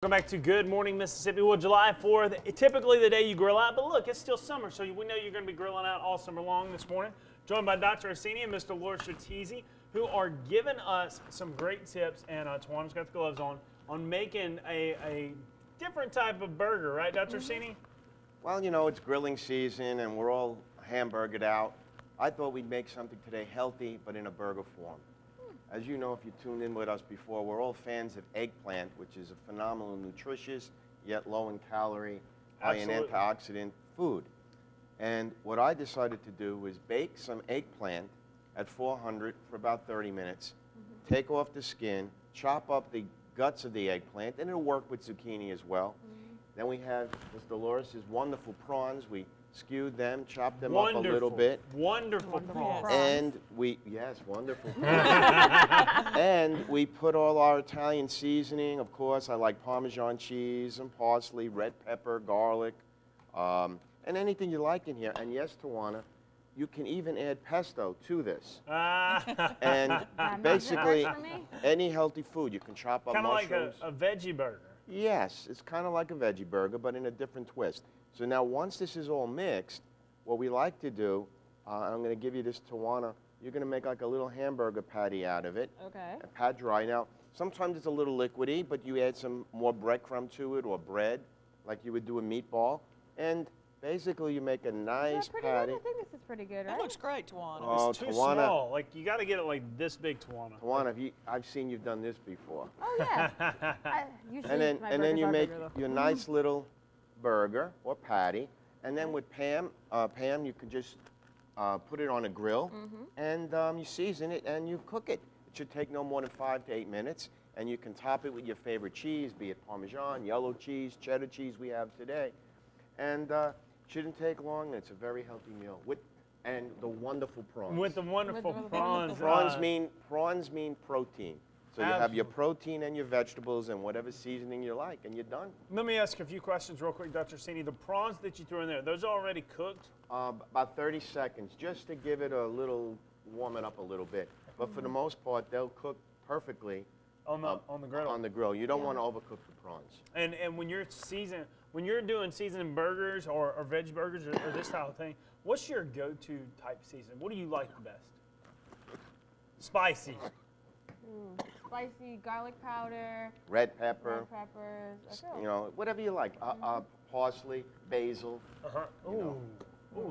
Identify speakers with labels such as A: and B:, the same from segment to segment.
A: Welcome back to Good Morning Mississippi. Well, July 4th, typically the day you grill out, but look, it's still summer, so we know you're going to be grilling out all summer long this morning. Joined by Dr. Assini and Mr. Laura Stratezy, who are giving us some great tips, and Tawana's got the gloves on making a different type of burger, right, Dr. Assini?
B: Well, you know, it's grilling season, and we're all hamburgered out. I thought we'd make something today healthy, but in a burger form. As you know, if you tuned in with us before, we're all fans of eggplant, which is a phenomenal, nutritious, yet low in calorie, high in antioxidant food. And what I decided to do was bake some eggplant at 400 for about 30 minutes, take off the skin, chop up the guts of the eggplant, and it'll work with zucchini as well. Then we have Mr. Dolores' wonderful prawns. We skewed them, chopped them up a little bit.
A: Wonderful prawns.
B: And wonderful. And we put all our Italian seasoning. Of course, I like Parmesan cheese and parsley, red pepper, garlic, and anything you like in here. And yes, Tawana, you can even add pesto to this. And basically, any healthy food, you can chop up mushrooms.
A: Kind of like a veggie burger.
B: Yes, it's kind of like a veggie burger, but in a different twist. So now once this is all mixed, what we like to do, I'm going to give you this, Tawana, you're going to make like a little hamburger patty out of it.
C: Okay.
B: Pat dry. Now, sometimes it's a little liquidy, but you add some more breadcrumb to it or bread, like you would do a meatball. And basically you make a nice patty.
C: Good? I think this is pretty good, right?
D: That looks great, Tawana.
B: Oh,
A: It's too
B: Tawana,
A: small. Like, you got to get it like this big, Tawana.
B: Tawana, I've seen you've done this before.
C: Oh, yeah.
B: And then you make your nice little burger or patty. And then with Pam, you can just put it on a grill, and you season it and you cook it. It should take no more than 5 to 8 minutes, and you can top it with your favorite cheese, be it Parmesan, yellow cheese, cheddar cheese we have today. And it shouldn't take long, and it's a very healthy meal. And the wonderful prawns.
A: With the wonderful prawns.
B: Prawns mean protein. So you have your protein and your vegetables and whatever seasoning you like, and you're done.
A: Let me ask you a few questions real quick, Dr. Assini. The prawns that you threw in there, those are already cooked?
B: About 30 seconds, just to give it a little, warm it up a little bit. But for the most part, they'll cook perfectly
A: on the grill.
B: On the grill. You don't want to overcook the prawns.
A: And when you're doing seasoning burgers or veg burgers or this type of thing, what's your go-to type seasoning? What do you like the best? Spicy.
C: Spicy garlic powder.
B: Red pepper.
C: Red peppers.
B: You know, whatever you like. Parsley, basil.
A: Ooh,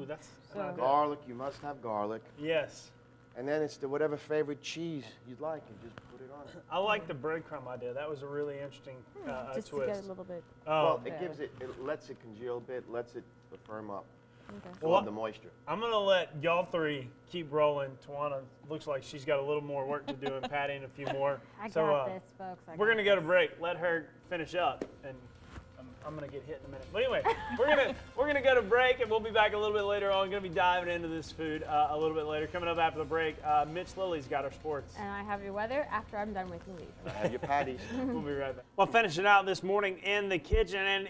A: that's
C: So
B: garlic. You must have garlic.
A: Yes.
B: And then it's whatever favorite cheese you'd like, and just put it on it.
A: I like the breadcrumb idea. That was a really interesting
C: just
A: twist.
C: to get a little bit.
A: Oh,
B: Well, it lets it congeal a bit, lets it firm up.
C: Okay.
B: Absorb the moisture.
A: I'm going to let y'all three keep rolling. Tawana looks like she's got a little more work to do and Patty and a few more.
C: I got this, folks.
A: We're going to go to break. Let her finish up, and I'm going to get hit in a minute. But anyway, we're gonna go to break, and we'll be back a little bit later on. Going to be diving into this food a little bit later. Coming up after the break, Mitch Lilly's got our sports.
C: And I have your weather after I'm done with Louise.
B: I have your patties.
A: We'll be right back. Well, finishing out this morning in the kitchen, and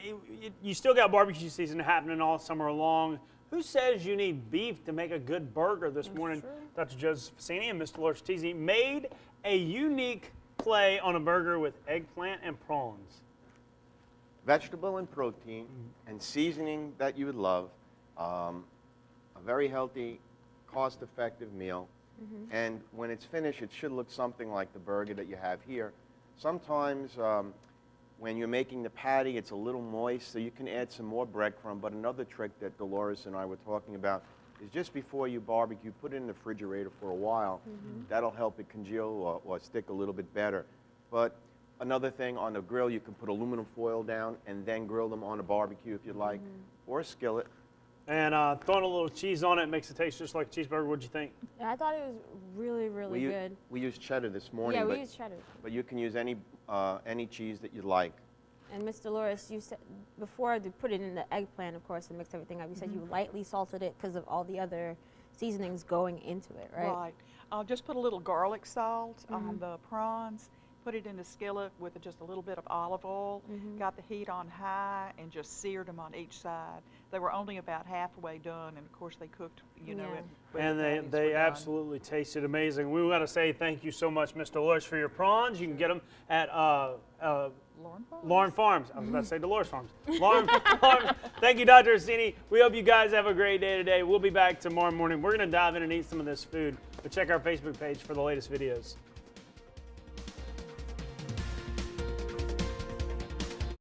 A: you still got barbecue season happening all summer long. Who says you need beef to make a good burger this morning?
C: True.
A: Dr. Joseph Assini and Mr. Laura Stratezy made a unique play on a burger with eggplant and prawns.
B: Vegetable and protein and seasoning that you would love. A very healthy, cost-effective meal. And when it's finished, it should look something like the burger that you have here. Sometimes when you're making the patty, it's a little moist, so you can add some more breadcrumb. But another trick that Dolores and I were talking about is just before you barbecue, put it in the refrigerator for a while. That'll help it congeal or stick a little bit better. But another thing, on the grill, you can put aluminum foil down and then grill them on a barbecue if you'd like, or a skillet.
A: And throwing a little cheese on it makes it taste just like a cheeseburger. What'd you think?
C: Yeah, I thought it was really, really good.
B: We used cheddar this morning.
C: Yeah, we used cheddar.
B: But you can use any cheese that you'd like.
C: And Ms. Dolores, you said before you put it in the eggplant, of course, and mix everything up, you said you lightly salted it because of all the other seasonings going into it, right?
D: Right. Just put a little garlic salt on the prawns. put it in a skillet with just a little bit of olive oil, got the heat on high, and just seared them on each side. They were only about halfway done, and of course they cooked, you know,
A: and they absolutely tasted amazing. We want to say thank you so much, Mr. Lorsch, for your prawns. You can get them at Lauren Farms. I was about to say Dolores Farms. Lauren Farms. Thank you, Dr. Assini. We hope you guys have a great day today. We'll be back tomorrow morning. We're going to dive in and eat some of this food, but check our Facebook page for the latest videos.